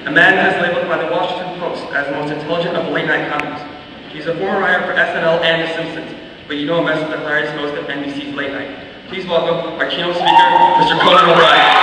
a man who is labeled by the Washington Post as the most intelligent of the late-night comedies. He's a former writer for SNL and The Simpsons, but you know him as the hilarious host of NBC's Late Night. Please welcome our keynote speaker, Mr. Conan O'Brien.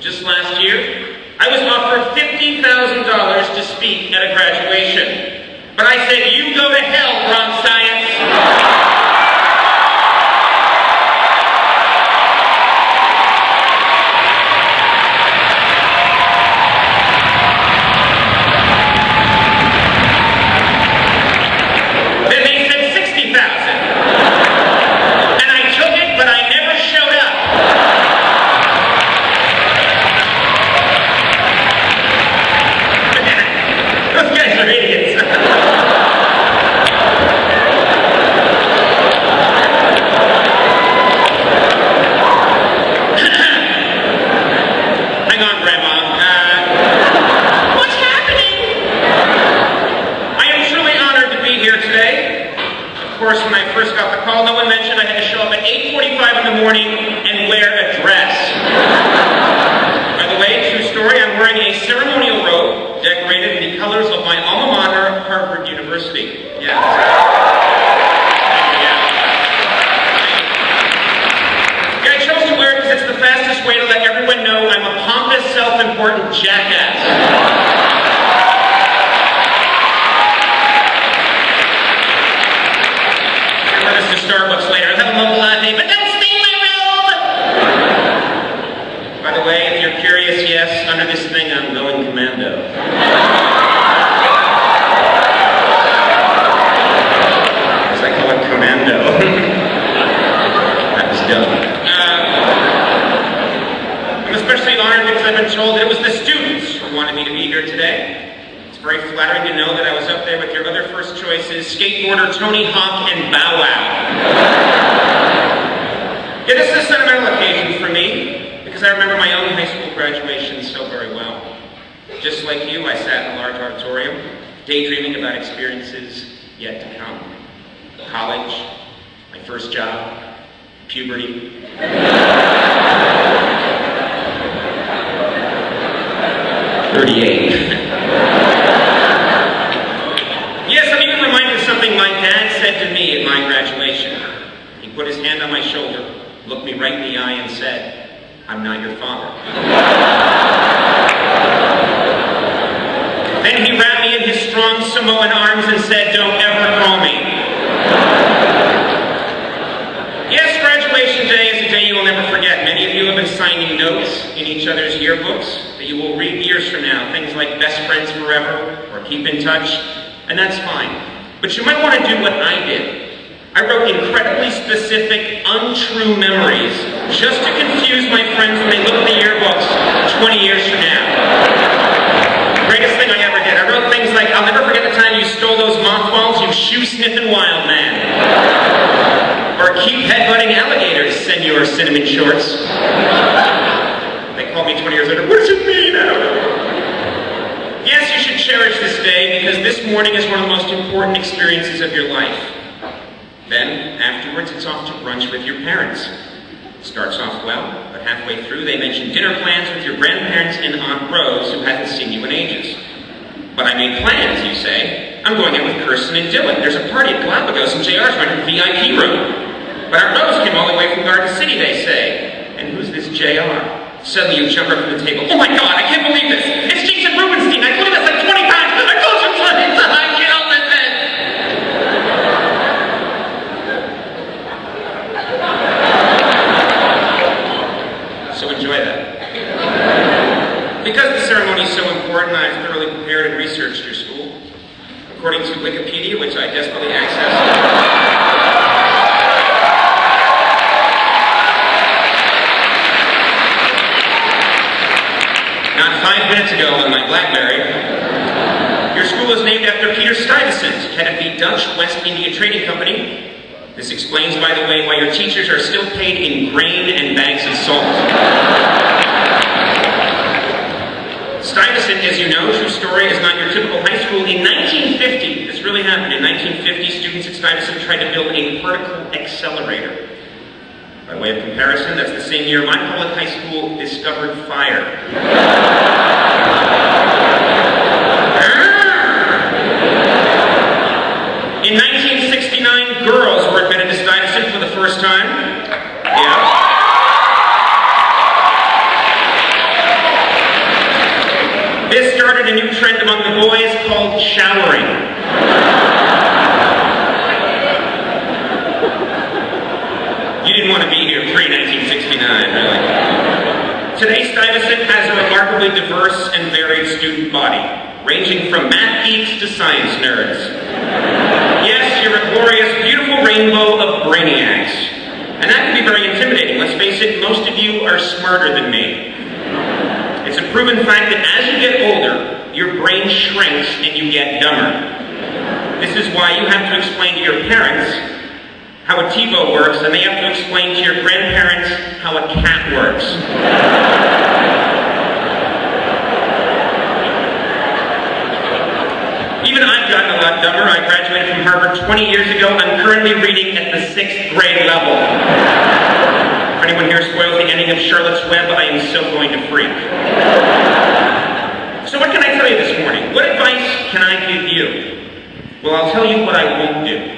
Just last year, I was offered $50,000 to speak at a graduation. But I said, you go to hell, Bronx Science. When I first got the call, no one mentioned I had to show up at 8:45 in the morning and wear a dress. By the way, true story, I'm wearing a ceremonial robe decorated in the colors of my alma mater, Harvard University. Yeah. I chose to wear it because it's the fastest way to let everyone know I'm a pompous, self-important jackass. Starbucks later. I'll have a mobile latte, but don't stain my robe! By the way, if you're curious, yes, under this thing I'm going commando. As I call it commando. That was dumb. I'm especially honored because I've been told that it was the students who wanted me to be here today. It's very flattering to know that I was up there with your other first choices, skateboarder Tony Hawk and Bow Wow. Yeah, this is a sentimental occasion for me, because I remember my own high school graduation so very well. Just like you, I sat in a large auditorium, daydreaming about experiences yet to come. College, my first job, puberty. .38. Yes, I'm even reminded of something my dad said to me at my graduation. He put his hand on my shoulder, looked me right in the eye and said, I'm not your father. Then he wrapped me in his strong Samoan arms and said, don't ever call me. Yes, graduation day is a day you will never forget. Many of you have been signing notes in each other's yearbooks that you will read years from now. Things like best friends forever or keep in touch. And that's fine. But you might want to do what I did. I wrote incredibly specific, untrue memories just to confuse my friends when they look at the yearbooks 20 years from now. Greatest thing I ever did. I wrote things like, I'll never forget the time you stole those mothballs, you shoe-sniffing wild man. Or keep headbutting alligators, senor cinnamon shorts. They called me 20 years later, what does it mean? I don't know. Yes, you should cherish this day because this this morning is one of the most important experiences of your life. Then, afterwards, it's off to brunch with your parents. Starts off well, but halfway through they mention dinner plans with your grandparents and Aunt Rose, who hasn't seen you in ages. But I made plans, you say. I'm going out with Kirsten and Dylan. There's a party at Galapagos and JR's rented a VIP room. But Aunt Rose came all the way from Garden City, they say. And who's this JR? Suddenly you jump up from the table. Oh my God, I can't believe this! It's Jason Rubenstein! I told you this like 20 times! I told you 20 times! Get out of bed! So enjoy that. Because the ceremony is so important, I've thoroughly prepared and researched your school. According to Wikipedia, which I desperately accessed. Not 5 minutes ago on my BlackBerry. Your school is named after Peter Stuyvesant, head of the Dutch West India Trading Company. This explains, by the way, why your teachers are still paid in grain and bags of salt. Stuyvesant, as you know, true story, is not your typical high school. In 1950, this really happened. In 1950, students at Stuyvesant tried to build a particle accelerator. By way of comparison, that's the same year my public high school discovered fire. In 1969, girls were admitted to Stuyvesant for the first time. Yeah. This started a new trend among the boys called showering. You didn't want to be here pre-1969, really. Today, Stuyvesant has a remarkably diverse and varied student body, ranging from math geeks to science nerds. Yes, you're a glorious, beautiful rainbow of brainiacs. And that can be very intimidating. Let's face it, most of you are smarter than me. It's a proven fact that as you get older, your brain shrinks and you get dumber. This is why you have to explain to your parents how a TiVo works, and they have to explain to your grandparents how a cat works. Even I've gotten a lot dumber. I graduated from Harvard 20 years ago. I'm currently reading at the 6th grade level. If anyone here spoils the ending of Charlotte's Web, I am so going to freak. So what can I tell you this morning? What advice can I give you? Well, I'll tell you what I won't do.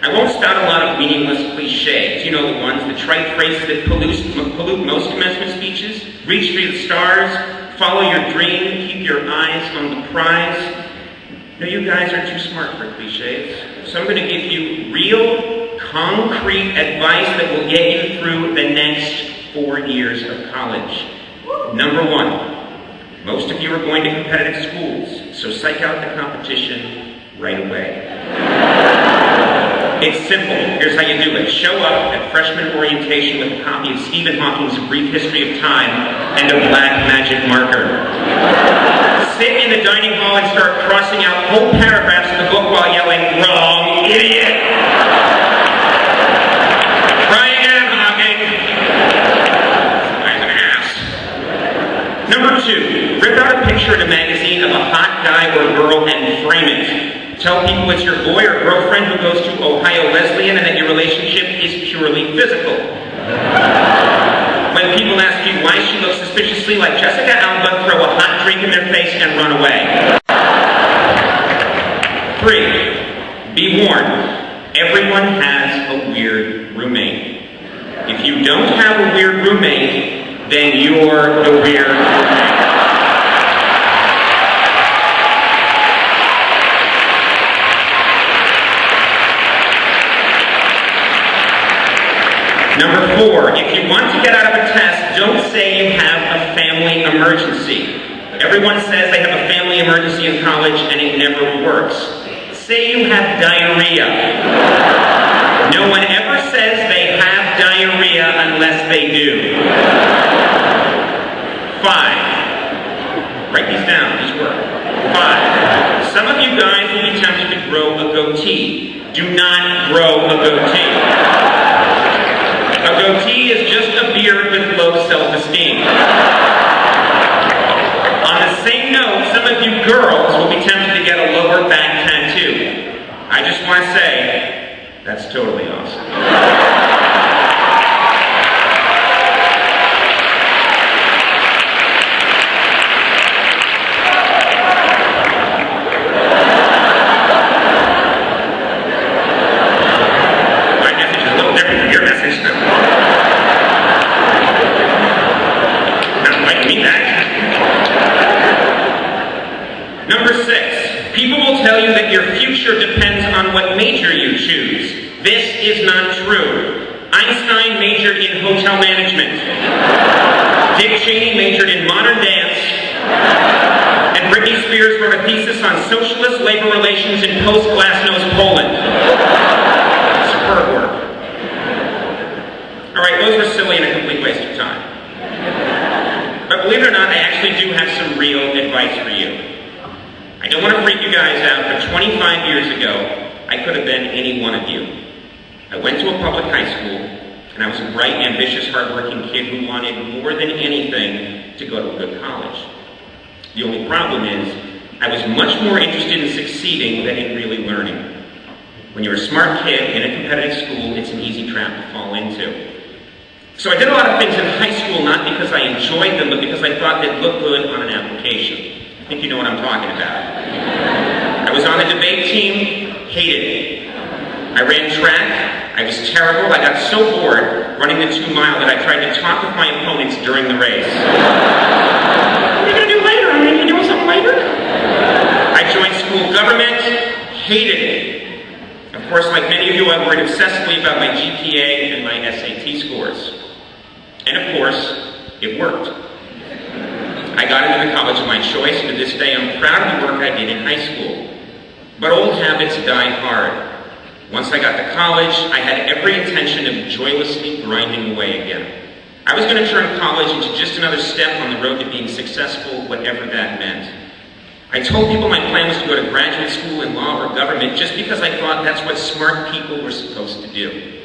I won't spout a lot of meaningless cliches. You know the ones, the trite phrases that pollute most commencement speeches. Reach for the stars, follow your dream, keep your eyes on the prize. No, you guys are too smart for cliches. So I'm going to give you real, concrete advice that will get you through the next 4 years of college. Number 1, most of you are going to competitive schools, so psych out the competition right away. It's simple. Here's how you do it. Show up at freshman orientation with a copy of Stephen Hawking's Brief History of Time and a black magic marker. Sit in the dining hall and start crossing out whole paragraphs of the book while yelling, "Wrong, idiot!" Try again, Hawking. I'm an ass. Number 2, rip out a picture in a magazine of a hot guy or girl and frame it. Tell people it's your boy or girlfriend who goes to Ohio Wesleyan and that your relationship is purely physical. When people ask you why she looks suspiciously like Jessica Alba, throw a hot drink in their face and run away. 3, be warned. Everyone has a weird roommate. If you don't have a weird roommate, then you're the weird roommate. Number 4, if you want to get out of a test, don't say you have a family emergency. Everyone says they have a family emergency in college and it never works. Say you have diarrhea. No one ever says they have diarrhea unless they do. 5, write these down, these work. 5, some of you guys will be tempted to grow a goatee. Do not grow a goatee. A goatee is just a beard with low self-esteem. On the same note, some of you girls will be tempted to get a lower back That's totally awesome. My message is a little different from your message. Not like me back. Number 6, people will tell you that your future depends on what major you choose. This is not true. Einstein majored in hotel management. Dick Cheney majored in modern dance. And Britney Spears wrote a thesis on socialist labor relations in post-Glasnost Poland. Superb work. All right, those were silly and a complete waste of time. But believe it or not, I actually do have some real advice for you. I don't want to freak you guys out, but 25 years ago, I could have been any one of you. I went to a public high school, and I was a bright, ambitious, hardworking kid who wanted more than anything to go to a good college. The only problem is, I was much more interested in succeeding than in really learning. When you're a smart kid in a competitive school, it's an easy trap to fall into. So I did a lot of things in high school, not because I enjoyed them, but because I thought they'd look good on an application. I think you know what I'm talking about. I was on the debate team, hated it. I ran track, I was terrible, I got so bored running the 2 mile that I tried to talk with my opponents during the race. What are you going to do later? Are you doing something later? I joined school government, hated it. Of course, like many of you, I worried obsessively about my GPA and my SAT scores. And of course, it worked. I got into the college of my choice, and to this day I'm proud of the work I did in high school. But old habits die hard. Once I got to college, I had every intention of joylessly grinding away again. I was going to turn college into just another step on the road to being successful, whatever that meant. I told people my plan was to go to graduate school in law or government just because I thought that's what smart people were supposed to do.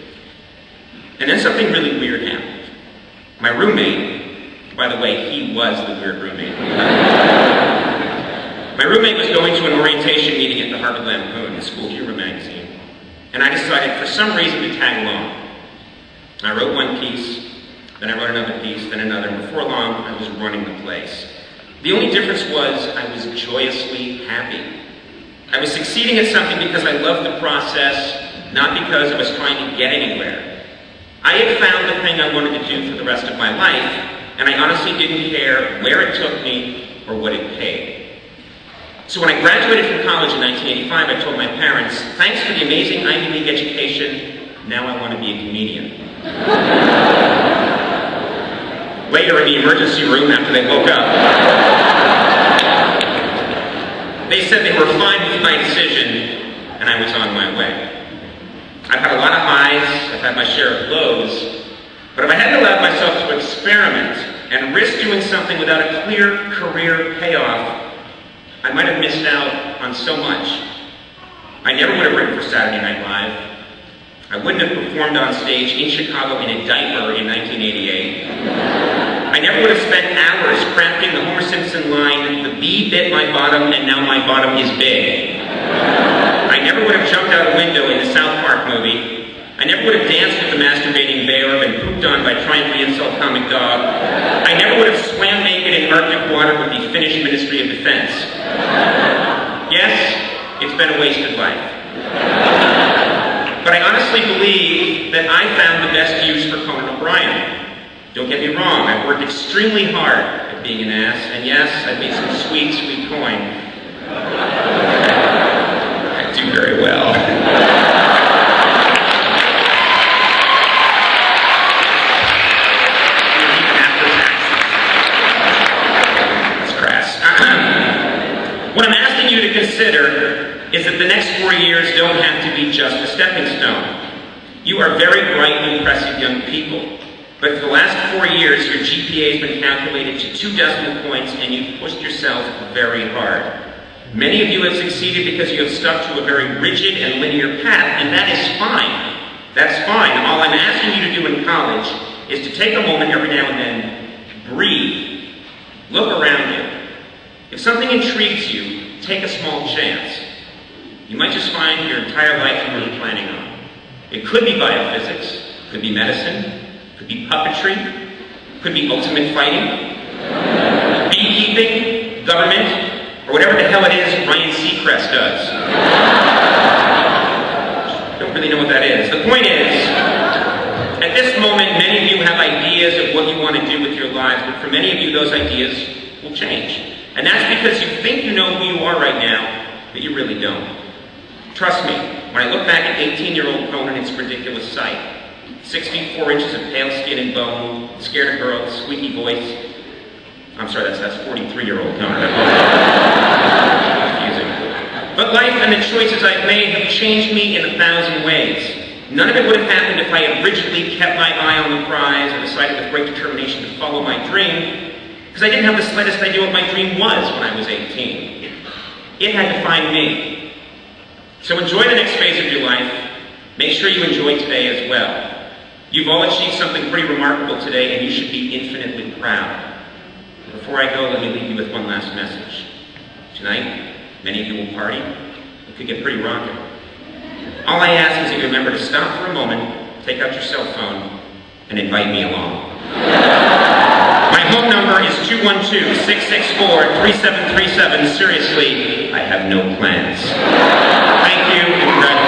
And then something really weird happened. My roommate, by the way, he was the weird roommate. My roommate was going to an orientation meeting at the Harvard Lampoon, the school humor magazine, and I decided for some reason to tag along. I wrote one piece, then I wrote another piece, then another, and before long I was running the place. The only difference was I was joyously happy. I was succeeding at something because I loved the process, not because I was trying to get anywhere. I had found the thing I wanted to do for the rest of my life, and I honestly didn't care where it took me or what it paid. So when I graduated from college in 1985, I told my parents, thanks for the amazing Ivy League education, now I want to be a comedian. Later in the emergency room after they woke up, they said they were fine with my decision, and I was on my way. I've had a lot of highs, I've had my share of lows, but if I hadn't allowed myself to experiment and risk doing something without a clear career payoff, I might have missed out on so much. I never would have written for Saturday Night Live. I wouldn't have performed on stage in Chicago in a diaper in 1988. I never would have spent hours crafting the Homer Simpson line, the bee bit my bottom and now my bottom is big. I never would have jumped out a window in the South Park movie. I never would have danced with the masturbating bear or been pooped on by trying to insult comic dog. I never would have swam naked in Arctic water with the Finnish Ministry of Defense. Yes, it's been a wasted life. But I honestly believe that I found the best use for Conan O'Brien. Don't get me wrong, I've worked extremely hard at being an ass, and yes, I've made some sweet, sweet coin. I do very well. What I'm asking you to consider is that the next 4 years don't have to be just a stepping stone. You are very bright and impressive young people, but for the last 4 years, your GPA has been calculated to 2 decimal points and you've pushed yourself very hard. Many of you have succeeded because you have stuck to a very rigid and linear path, and that is fine. That's fine. All I'm asking you to do in college is to take a moment every now and then, breathe, look around you. If something intrigues you, take a small chance. You might just find your entire life you weren't planning on. It could be biophysics, could be medicine, could be puppetry, could be ultimate fighting, beekeeping, government, or whatever the hell it is Ryan Seacrest does. Don't really know what that is. The point is, at this moment, many of you have ideas of what you want to do with your lives, but for many of you, those ideas will change. And that's because you think you know who you are right now, but you really don't. Trust me, when I look back at 18-year-old Conan, it's a ridiculous sight. 6 feet 4 inches of pale skin and bone, scared of girls, squeaky voice. I'm sorry, that's 43-year-old Conan. Confusing. But life and the choices I've made have changed me in 1,000 ways. None of it would have happened if I had rigidly kept my eye on the prize or decided with great determination to follow my dream, because I didn't have the slightest idea what my dream was when I was 18. It had to find me. So enjoy the next phase of your life. Make sure you enjoy today as well. You've all achieved something pretty remarkable today, and you should be infinitely proud. Before I go, let me leave you with one last message. Tonight, many of you will party. It could get pretty rocking. All I ask is that you remember to stop for a moment, take out your cell phone, and invite me along. My home number is 212-664-3737. Seriously, I have no plans. Thank you, and congratulations.